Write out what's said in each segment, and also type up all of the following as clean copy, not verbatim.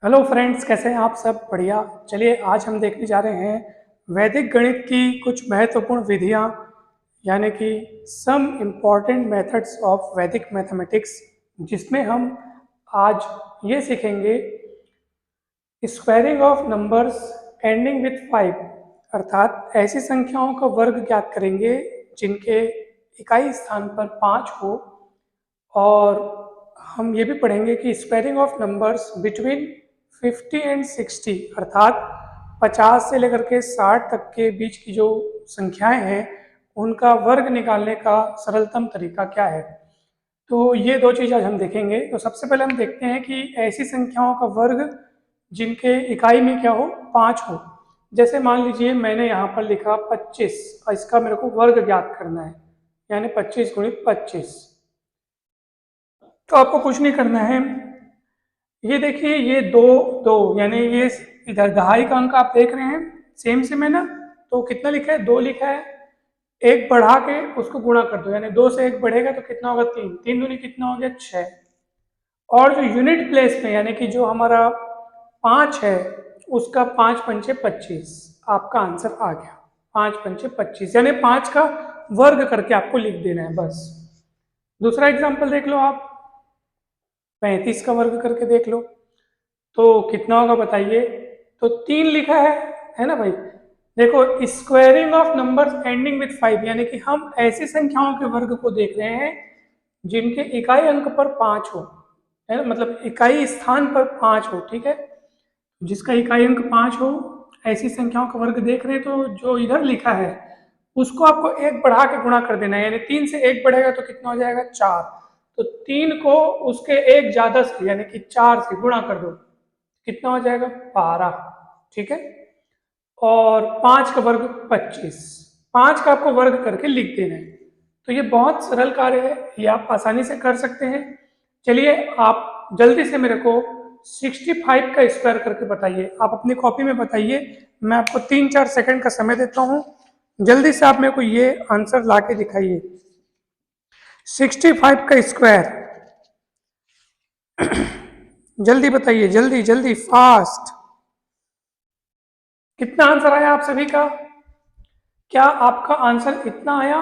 Hello friends, कैसे हैं आप सब? बढ़िया। चलिए आज हम देखने जा रहे हैं वैदिक गणित की कुछ महत्वपूर्ण विधियां, यानी कि सम इम्पॉर्टेंट मेथड्स ऑफ वैदिक मैथमेटिक्स, जिसमें हम आज ये सीखेंगे squaring of numbers ending with 5, अर्थात ऐसी संख्याओं का वर्ग ज्ञात करेंगे जिनके इकाई स्थान पर 5 हो। और हम ये भी पढ़ेंगे कि squaring of numbers between 50 and 60, अर्थात 50 से लेकर के 60 तक के बीच की जो संख्याएं हैं उनका वर्ग निकालने का सरलतम तरीका क्या है। तो ये दो चीज़ आज हम देखेंगे। तो सबसे पहले हम देखते हैं कि ऐसी संख्याओं का वर्ग जिनके इकाई में क्या हो, 5 हो। जैसे मान लीजिए मैंने यहाँ पर लिखा 25 और इसका मेरे को वर्ग ज्ञात करना है, यानी 25 गुणित 25। तो आपको कुछ नहीं करना है, ये देखिए ये दो दो, यानी ये इधर दहाई का अंक आप देख रहे हैं सेम सेम है ना। तो कितना लिखा है? 2 लिखा है। एक बढ़ा के उसको गुणा कर दो, यानी 2 से 1 बढ़ेगा तो कितना होगा? 3। 3 दूनी कितना हो गया? 6। और जो यूनिट प्लेस में, यानी कि जो हमारा 5 है उसका 5 पंचे 25, आपका आंसर आ गया। 5 पंचे 25, यानी 5 का वर्ग करके आपको लिख देना है बस। दूसरा एग्जाम्पल देख लो आप, 35 का वर्ग करके देख लो तो कितना होगा बताइए। तो 3 लिखा है ना भाई। देखो, squaring of numbers ending with 5, यानी कि हम ऐसी संख्याओं के वर्ग को देख रहे हैं जिनके इकाई अंक पर 5 हो, है ना, मतलब इकाई स्थान पर 5 हो। ठीक है, जिसका इकाई अंक 5 हो, ऐसी संख्याओं का वर्ग देख रहे हैं। तो जो इधर लिखा है उसको आपको 1 बढ़ा के गुणा कर देना है, यानी 3 से 1 बढ़ेगा तो कितना हो जाएगा? 4। तो 3 को उसके एक ज्यादा से, यानी कि 4 से गुणा कर दो, कितना हो जाएगा? 12। ठीक है, और 5 का वर्ग 25। 5 का आपको वर्ग करके लिख देना है। तो ये बहुत सरल कार्य है, ये आप आसानी से कर सकते हैं। चलिए आप जल्दी से मेरे को 65 का स्क्वायर करके बताइए। आप अपनी कॉपी में बताइए, मैं आपको 3-4 सेकंड का समय देता हूं। जल्दी से आप मेरे को ये आंसर ला के दिखाइए। 65 का स्क्वायर जल्दी बताइए, जल्दी जल्दी, फास्ट। कितना आंसर आया आप सभी का? क्या आपका आंसर इतना आया?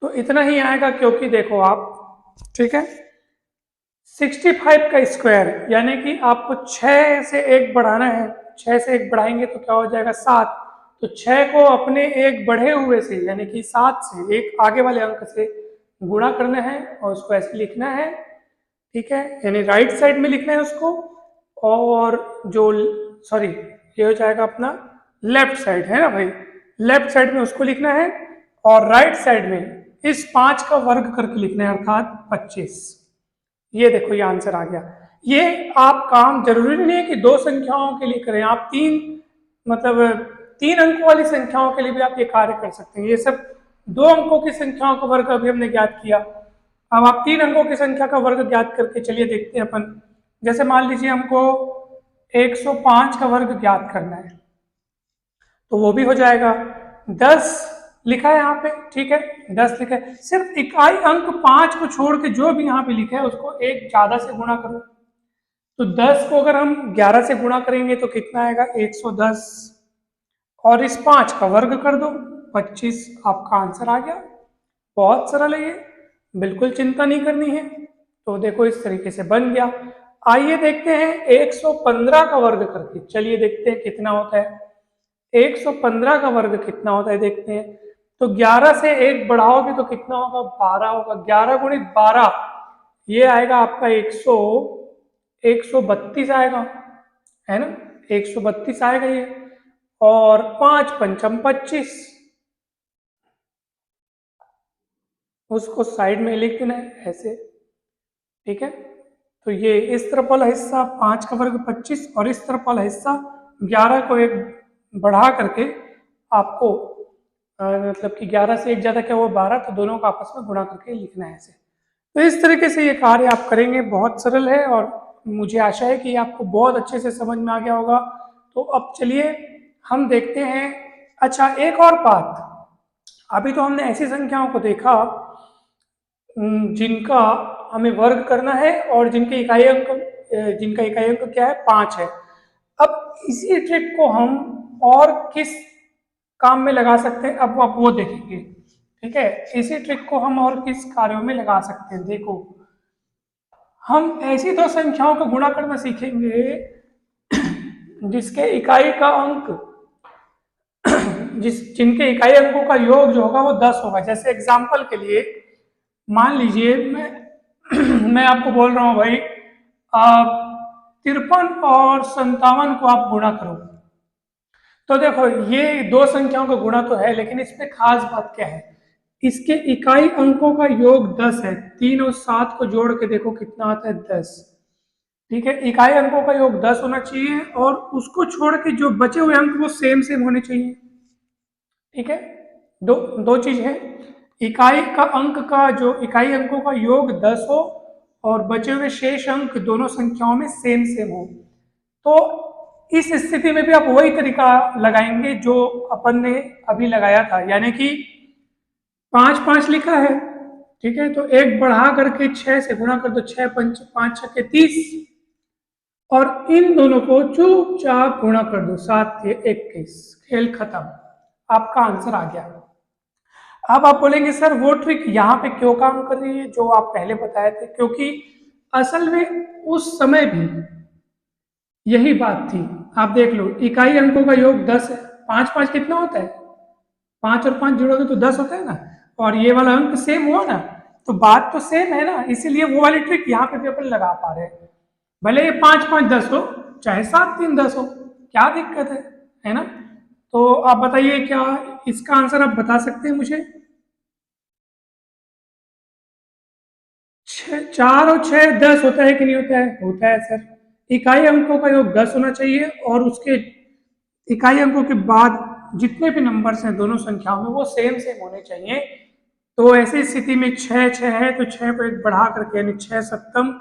तो इतना ही आएगा, क्योंकि देखो आप, ठीक है, 65 का स्क्वायर यानी कि आपको 6 से 1 बढ़ाना है। 6 से 1 बढ़ाएंगे तो क्या हो जाएगा? 7। तो 6 को अपने एक बढ़े हुए से, यानी कि 7 से एक आगे वाले अंक से गुणा करना है और उसको ऐसे लिखना है। ठीक है, यानी राइट साइड में लिखना है उसको। और जो, सॉरी, ये हो जाएगा अपना लेफ्ट साइड, है ना भाई। लेफ्ट साइड में उसको लिखना है और राइट साइड में इस 5 का वर्ग करके लिखना है, अर्थात 25। ये देखो ये आंसर आ गया। ये आप काम जरूरी नहीं है कि 2 संख्याओं के लिए करें, आप 3, मतलब 3 अंकों वाली संख्याओं के लिए भी आप ये कार्य कर सकते हैं। ये सब 2 अंकों की संख्याओं का वर्ग अभी हमने ज्ञात किया। अब आप 3 अंकों की संख्या का वर्ग ज्ञात करके चलिए देखते हैं अपन। जैसे मान लीजिए हमको 105 का वर्ग ज्ञात करना है, तो वो भी हो जाएगा। 10 लिखा है यहाँ पे, ठीक है, 10 लिखा है। सिर्फ इकाई अंक 5 को छोड़ के जो भी यहाँ पे लिखा है उसको एक ज्यादा से गुणा करो। तो 10 को अगर हम 11 से गुणा करेंगे तो कितना आएगा? 110। और इस 5 का वर्ग कर दो, 25। आपका आंसर आ गया। बहुत सरल है ये, बिल्कुल चिंता नहीं करनी है। तो देखो इस तरीके से बन गया। आइए देखते हैं 115 का वर्ग करके, चलिए देखते हैं कितना होता है। 115 का वर्ग कितना होता है देखते हैं। तो 11 से 1 बढ़ाओगे तो कितना होगा? 12 होगा। 11 गुणित 12, ये आएगा आपका 132 आएगा, है ना। 132 आएगा ये। और 5 पंचम 25, उसको साइड में लिख देना है ऐसे। ठीक है, तो ये इस तरफ वाला हिस्सा 5 का वर्ग 25 और इस तरफ वाला हिस्सा 11 को 1 बढ़ा करके आपको मतलब कि 11 से 1 ज्यादा क्या हुआ? 12। तो दोनों को आपस में गुणा करके लिखना है ऐसे। तो इस तरीके से ये कार्य आप करेंगे, बहुत सरल है और मुझे आशा है कि आपको बहुत अच्छे से समझ में आ गया होगा। तो अब चलिए हम देखते हैं। अच्छा, एक और बात, अभी तो हमने ऐसी संख्याओं को देखा जिनका हमें वर्ग करना है और जिनके इकाई अंक जिनका इकाई अंक क्या है 5 है। अब इसी ट्रिक को हम और किस काम में लगा सकते हैं, अब वो देखेंगे। ठीक है, इसी ट्रिक को हम और किस कार्यों में लगा सकते हैं। देखो, हम ऐसी दो संख्याओं को गुणा करना सीखेंगे जिसके इकाई का अंक जिनके इकाई अंकों का योग जो होगा वो 10 होगा। जैसे एग्जाम्पल के लिए मान लीजिए मैं आपको बोल रहा हूं भाई 53 और 57 को आप गुणा करो। तो देखो, ये दो संख्याओं का गुणा तो है, लेकिन इसमें खास बात क्या है, इसके इकाई अंकों का योग 10 है। 3 और 7 को जोड़ के देखो कितना आता है, 10। ठीक है, इकाई अंकों का योग 10 होना चाहिए और उसको छोड़ के जो बचे हुए अंक वो सेम सेम होने चाहिए। ठीक है, दो दो चीज है, इकाई का अंक का जो इकाई अंकों का योग 10 हो और बचे हुए शेष अंक दोनों संख्याओं में सेम सेम हो। तो इस स्थिति में भी आप वही तरीका लगाएंगे जो अपन ने अभी लगाया था, यानी कि 5 5 लिखा है। ठीक है, तो एक बढ़ा करके 6 से गुणा कर दो, 6 5 5 6 30, और इन दोनों को चुपचाप गुणा कर दो, 7 से 21, खेल खत्म, आपका आंसर आ गया। अब आप बोलेंगे सर वो ट्रिक यहाँ पे क्यों काम कर रही है जो आप पहले बताए थे, क्योंकि असल में उस समय भी यही बात थी। आप देख लो, इकाई अंकों का योग 10 है, 5 5 कितना होता है, 5 और 5 जोड़ोगे तो 10 होता है ना, और ये वाला अंक सेम हुआ ना, तो बात तो सेम है ना, इसीलिए वो वाली ट्रिक यहाँ पे भी अपन लगा पा रहे हैं। भले ये 5 5 10 हो, चाहे 7 3 10 हो, क्या दिक्कत है ना। तो आप बताइए, क्या इसका आंसर आप बता सकते हैं मुझे? 4 और 6 10 होता है कि नहीं होता है? होता है सर। इकाई अंकों का योग 10 होना चाहिए और उसके इकाई अंकों के बाद जितने भी नंबर्स हैं दोनों संख्याओं में वो सेम सेम होने चाहिए। तो ऐसी स्थिति में 6 6 है तो 6 को एक बढ़ा करके, यानी 6 सत्तम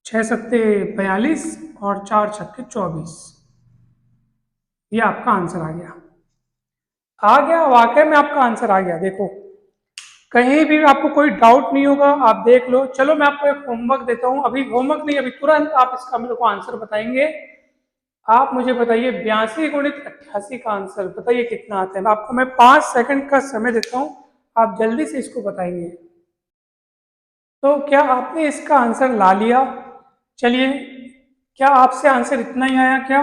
6 सत्ते 42 और 4 छक्के 24, ये आपका आंसर आ गया। आ गया, वाकई में आपका आंसर आ गया। देखो, कहीं भी आपको कोई डाउट नहीं होगा, आप देख लो। चलो मैं आपको एक होमवर्क देता हूँ, अभी होमवर्क नहीं, अभी तुरंत आप इसका मेरे को आंसर बताएंगे। आप मुझे बताइए 82 गुणित 88 का आंसर बताइए कितना आता है। आपको मैं 5 सेकंड का समय देता हूँ, आप जल्दी से इसको बताएंगे। तो क्या आपने इसका आंसर ला लिया? चलिए, क्या आपसे आंसर इतना ही आया क्या?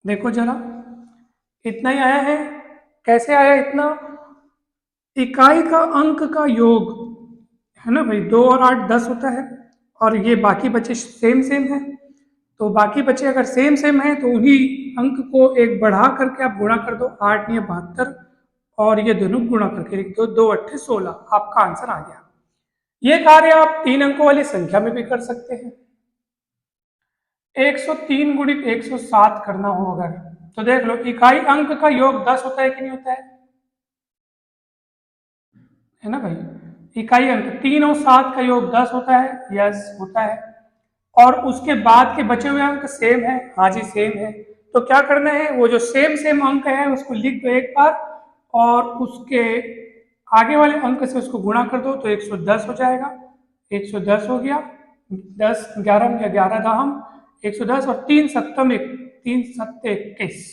देखो जरा, इतना ही आया है। कैसे आया इतना? इकाई का अंक का योग है ना भाई, 2 और 8 10 होता है, और ये बाकी बचे सेम सेम है। तो बाकी बचे अगर सेम सेम है तो उन्हीं अंक को एक बढ़ा करके आप गुणा कर दो, 8 या 72, और ये दोनों गुणा करके लिख दो, 2 8 16, आपका आंसर आ गया। ये कार्य आप 3 अंकों वाली संख्या में भी कर सकते हैं। 103 गुणित 107 करना हो अगर, तो देख लो, इकाई अंक का योग 10 होता है कि नहीं होता है ना भाई। इकाई अंक 3 और 7 का योग 10 होता है, यस होता है, और उसके बाद के बचे हुए अंक सेम है, हाँ जी सेम है। तो क्या करना है, वो जो सेम सेम अंक है उसको लिख दो एक बार, और उसके आगे वाले अंक से उसको गुणा कर दो, तो 110 हो जाएगा। 110 हो गया, 10 11 में 11 दाहम 110, और 3 सत्तम 3 सत्ते 21।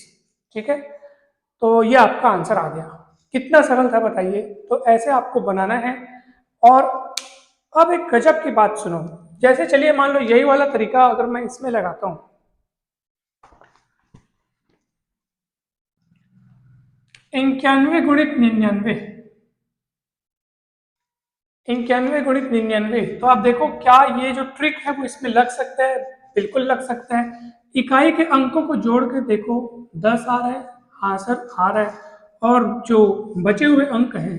ठीक है, तो ये आपका आंसर आ गया। कितना सरल था बताइए। तो ऐसे आपको बनाना है। और अब एक गजब की बात सुनो, जैसे चलिए मान लो यही वाला तरीका अगर मैं इसमें लगाता हूं, 91 गुणित 99, 91 गुणित 99, तो आप देखो क्या ये जो ट्रिक है वो इसमें लग सकता है? बिल्कुल लग सकता है। इकाई के अंकों को जोड़ के देखो, 10 आ रहा है, हाँ सर आ रहा है, और जो बचे हुए अंक हैं,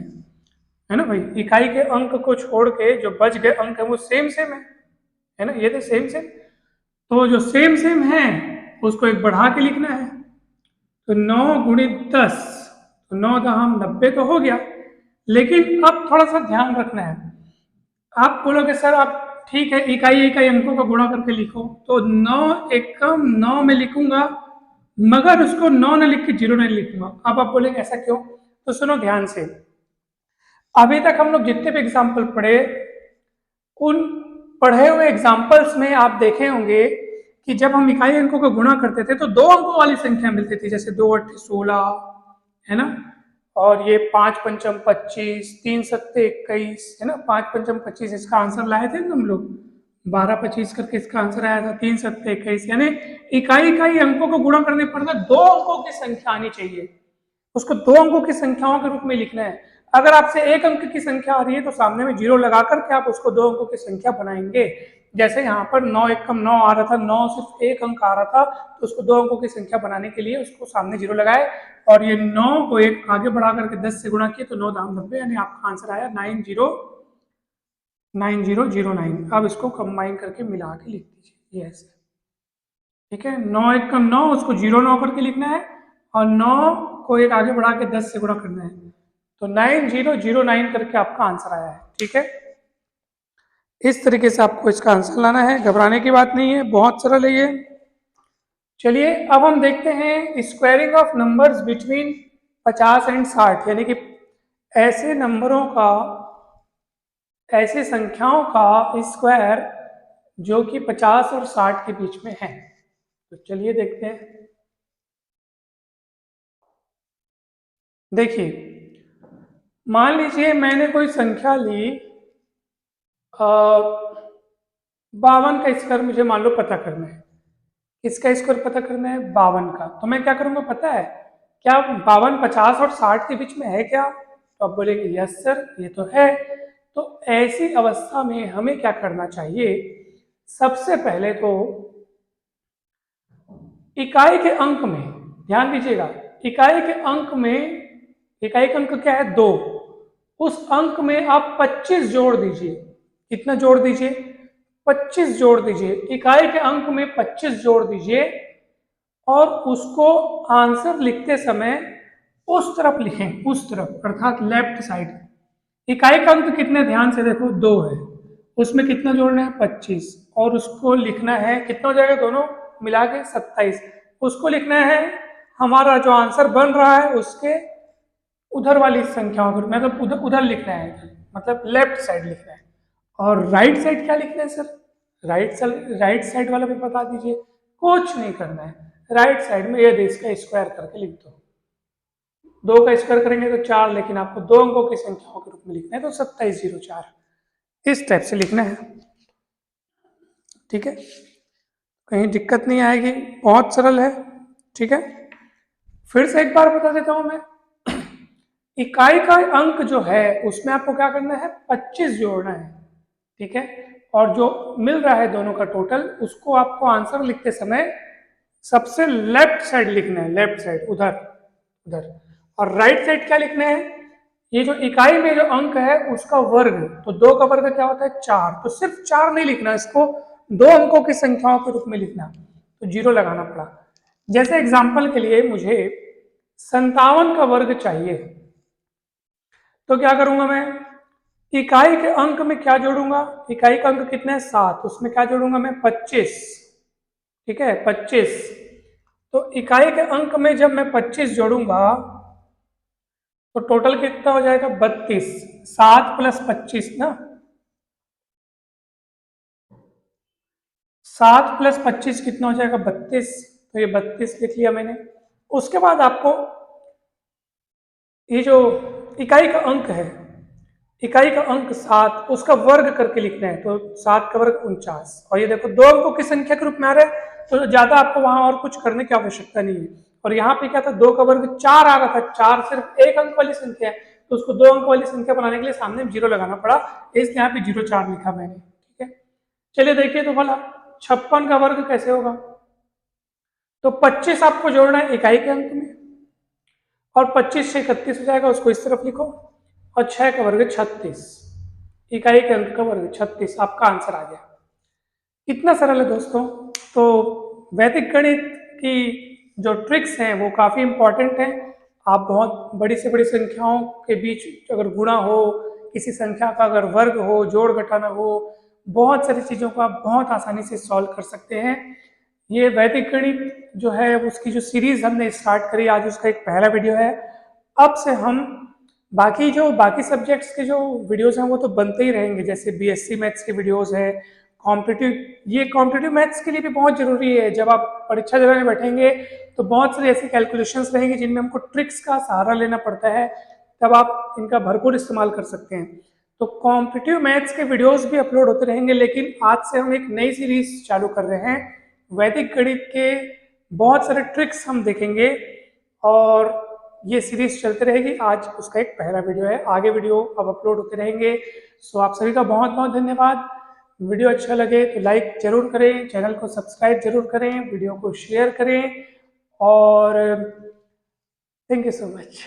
है ना भाई, इकाई के अंक को छोड़ के जो बच गए अंक है वो सेम सेम है ना, ये तो सेम सेम। तो जो सेम सेम है उसको एक बढ़ा के लिखना है, तो 9 गुणित 10, तो 9 दहम 90 तो हो गया। लेकिन अब थोड़ा सा ध्यान रखना है, आप बोलोगे सर आप ठीक है इकाई इकाई अंकों का गुणा करके लिखो, तो 9 एकम 9 में लिखूंगा, मगर उसको 9 न लिख के 0 नहीं लिखूंगा। अब आप बोलेंगे ऐसा क्यों? तो सुनो ध्यान से, अभी तक हम लोग जितने भी एग्जाम्पल पढ़े उन पढ़े हुए एग्जाम्पल्स में आप देखे होंगे कि जब हम इकाई अंकों को गुणा करते थे तो 2 अंकों वाली संख्या मिलती थी, जैसे 2 8 16, है ना, और ये 5 पंचम 25, 3 सत्ते 21, है ना, 5 पंचम 25 इसका आंसर लाए थे ना हम लोग, 12 25 करके इसका आंसर आया था, 3 सत्ते 21, यानी इकाई इकाई अंकों को गुणा करने पर ना 2 अंकों की संख्या आनी चाहिए, उसको 2 अंकों की संख्याओं के रूप में लिखना है। अगर आपसे 1 अंक की संख्या आ रही है तो सामने में 0 लगा करके आप उसको 2 अंकों की संख्या बनाएंगे। जैसे यहाँ पर 9 एकम 9 आ रहा था, 9 सिर्फ 1 अंक आ रहा था, तो उसको 2 अंकों की संख्या बनाने के लिए उसको सामने 0 लगाए और ये 9 को एक आगे बढ़ा करके 10 से गुणा किए तो 9 दाम 90, यानी आपका आंसर आया 9009। अब इसको कंबाइन करके मिला के लिख दीजिए, ये ऐसे, ठीक है। 9 एकम 9, उसको 0 9 करके लिखना है और 9 को एक आगे बढ़ा के 10 से गुणा करना है, तो 9009 करके आपका आंसर आया है, ठीक है। इस तरीके से आपको इसका आंसर लाना है, घबराने की बात नहीं है, बहुत सरल है ये। चलिए अब हम देखते हैं squaring of numbers between 50 and 60, यानी कि ऐसे नंबरों का, ऐसी संख्याओं का स्क्वायर जो कि 50 और 60 के बीच में है। तो चलिए देखते हैं। देखिए, मान लीजिए मैंने कोई संख्या ली, 52 का स्क्वायर मुझे मान लो पता करना है। किसका स्क्वायर पता करना है? 52 का। तो मैं क्या करूंगा पता है क्या? 52 50 और 60 के बीच में है क्या? तो आप बोलेंगे यस सर ये तो है। तो ऐसी अवस्था में हमें क्या करना चाहिए? सबसे पहले तो इकाई के अंक में ध्यान दीजिएगा, इकाई के अंक में, इकाई का अंक क्या है? 2। उस अंक में आप 25 जोड़ दीजिए। कितना जोड़ दीजिए? 25 जोड़ दीजिए। इकाई के अंक में 25 जोड़ दीजिए और उसको आंसर लिखते समय उस तरफ लिखें, उस तरफ अर्थात लेफ्ट साइड। इकाई का अंक कितने, ध्यान से देखो 2 है, उसमें कितना जोड़ना है? 25, और उसको लिखना है, कितना हो जाएगा दोनों मिला के? 27। उसको लिखना है हमारा जो आंसर बन रहा है उसके उधर वाली संख्याओं को, मतलब उधर लिखना है, मतलब लेफ्ट साइड लिखना है। और राइट साइड क्या लिखना है सर? राइट साइड वाला भी बता दीजिए। कुछ नहीं करना है, राइट साइड में ये इसका स्क्वायर करके लिख दो। 2 का स्क्वायर करेंगे तो 4, लेकिन आपको 2 अंकों की संख्याओं के रूप में लिखना है तो 2704 इस टाइप से लिखना है, ठीक है। कहीं दिक्कत नहीं आएगी, बहुत सरल है, ठीक है। फिर से एक बार बता देता हूं मैं, इकाई का अंक जो है उसमें आपको क्या करना है? 25 जोड़ना है, ठीक है। और जो मिल रहा है दोनों का टोटल, उसको आपको आंसर लिखते समय सबसे लेफ्ट साइड लिखना है, लेफ्ट साइड उधर उधर। और राइट साइड क्या लिखना है? ये जो इकाई में जो अंक है उसका वर्ग, तो 2 का वर्ग क्या होता है? 4। तो सिर्फ 4 नहीं लिखना, इसको 2 अंकों की संख्याओं के रूप में लिखना, तो 0 लगाना पड़ा। जैसे एग्जाम्पल के लिए मुझे 57 का वर्ग चाहिए, तो क्या करूंगा मैं? इकाई के अंक में क्या जोड़ूंगा? इकाई का अंक कितना है? 7, उसमें क्या जोड़ूंगा मैं? 25, ठीक है, 25। तो इकाई के अंक में जब मैं 25 जोड़ूंगा तो टोटल कितना हो जाएगा? 32। 7 प्लस 25 ना, 7 प्लस 25 कितना हो जाएगा? 32। तो ये 32 लिख लिया मैंने। उसके बाद आपको ये जो इकाई का अंक है, इकाई का अंक 7, उसका वर्ग करके लिखना है, तो 7 का वर्ग 49। और ये देखो 2 अंकों की संख्या के रूप में आ रहा है, तो ज्यादा आपको वहां और कुछ करने की आवश्यकता नहीं है। और यहाँ पे क्या था? 2 का वर्ग 4 आ रहा था, 4 सिर्फ 1 अंक वाली संख्या है, तो उसको 2 अंक वाली संख्या बनाने के लिए सामने 0 लगाना पड़ा, इसलिए यहाँ पे 0 4 लिखा मैंने, ठीक है। चलिए देखिए तो भला 56 का वर्ग कैसे होगा? तो 25 आपको जोड़ना है इकाई के अंक में, और 25 से 31 हो जाएगा, उसको इस तरफ लिखो, और 6 का वर्ग 36, इकाई के अंक का वर्ग 36, आपका आंसर आ गया। कितना सरल है दोस्तों। तो वैदिक गणित की जो ट्रिक्स हैं वो काफ़ी इंपॉर्टेंट हैं। आप बहुत बड़ी से बड़ी संख्याओं के बीच अगर गुणा हो, किसी संख्या का अगर वर्ग हो, जोड़ घटाना हो, बहुत सारी चीज़ों को आप बहुत आसानी से सॉल्व कर सकते हैं। ये वैदिक गणित जो है उसकी जो सीरीज हमने स्टार्ट करी, आज उसका एक पहला वीडियो है। अब से हम बाकी सब्जेक्ट्स के जो वीडियोस हैं वो तो बनते ही रहेंगे, जैसे बीएससी मैथ्स के वीडियोस है, कॉम्पिटिटिव मैथ्स के लिए भी बहुत ज़रूरी है। जब आप परीक्षा देने बैठेंगे तो बहुत सारी ऐसी कैलकुलेशंस रहेंगी जिनमें हमको ट्रिक्स का सहारा लेना पड़ता है, तब आप इनका भरपूर इस्तेमाल कर सकते हैं। तो कॉम्पिटिटिव मैथ्स के वीडियोस भी अपलोड होते रहेंगे, लेकिन आज से हम एक नई सीरीज चालू कर रहे हैं। वैदिक गणित के बहुत सारे ट्रिक्स हम देखेंगे और ये सीरीज चलती रहेगी। आज उसका एक पहला वीडियो है, आगे वीडियो अब अपलोड होते रहेंगे। सो आप सभी का बहुत बहुत धन्यवाद। वीडियो अच्छा लगे तो लाइक जरूर करें, चैनल को सब्सक्राइब जरूर करें, वीडियो को शेयर करें और थैंक यू सो मच।